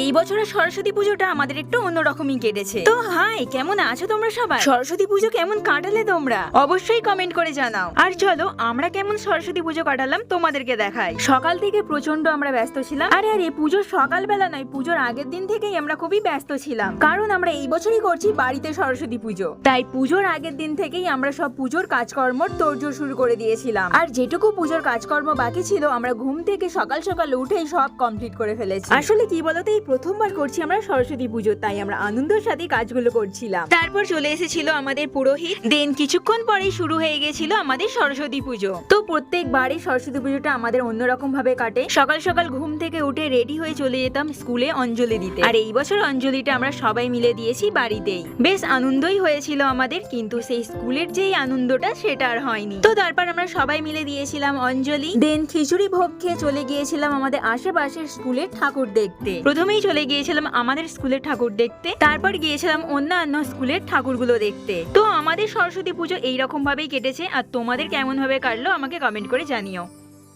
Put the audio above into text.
এই বছরের সরস্বতী পুজোটা আমাদের একটু অন্যরকমই কেটেছে। তো হাই, কেমন আছো তোমরা সবাই? সরস্বতী পুজো কেমন কাটালে তোমরা? অবশ্যই কমেন্ট করে জানাও। আর চলো আমরা কেমন সরস্বতী পুজো কাটালাম তোমাদেরকে দেখাই। সকাল থেকে প্রচন্ড আমরা ব্যস্ত ছিলাম। আরে পুজোর সকালবেলা নয়, পুজোর আগের দিন থেকেই আমরা খুবই ব্যস্ত ছিলাম, কারণ আমরা এই বছরই করছি বাড়িতে সরস্বতী পুজো। তাই পুজোর আগের দিন থেকেই আমরা সব পুজোর কাজকর্মর তোড়জোড় শুরু করে দিয়েছিলাম। আর যেটুকু পুজোর কাজকর্ম বাকি ছিল আমরা ঘুম থেকে সকাল সকাল উঠেই সব কমপ্লিট করে ফেলেছি। আসলে কি বলতো, এই প্রথমবার করছি আমরা সরস্বতী পুজো, তাই আমরা আনন্দের সাথে কাজগুলো করছিলাম। তারপর চলে এসেছিল আমাদের পুরোহিত, দেন কিছুক্ষণ পরেই শুরু হয়ে গেছিল আমাদের সরস্বতী পুজো। তো প্রত্যেকবারই সরস্বতী পুজোটা আমাদের অন্যরকম ভাবে কাটে। সকাল সকাল ঘুম থেকে উঠে রেডি হয়ে চলে যেতাম স্কুলে অঞ্জলি দিতে। আর এই বছর অঞ্জলিটা আমরা সবাই মিলে দিয়েছি বাড়িতেই। বেশ আনন্দই হয়েছিল আমাদের, কিন্তু সেই স্কুলের যেই আনন্দটা সেটা আর হয়নি। তো তারপর আমরা সবাই মিলে দিয়েছিলাম অঞ্জলি, দেন খিচুড়ি ভোগ খেয়ে চলে গিয়েছিলাম আমাদের আশেপাশের স্কুলের ঠাকুর দেখতে। প্রথমেই চলে গিয়েছিলাম আমাদের স্কুলের ঠাকুর দেখতে, তারপর গিয়েছিলাম অন্যান্য স্কুলের ঠাকুরগুলো দেখতে। তো আমাদের সরস্বতী পুজো এইরকম ভাবেই কেটেছে। আর তোমাদের কেমন ভাবে কাটলো আমাকে কমেন্ট করে জানিও।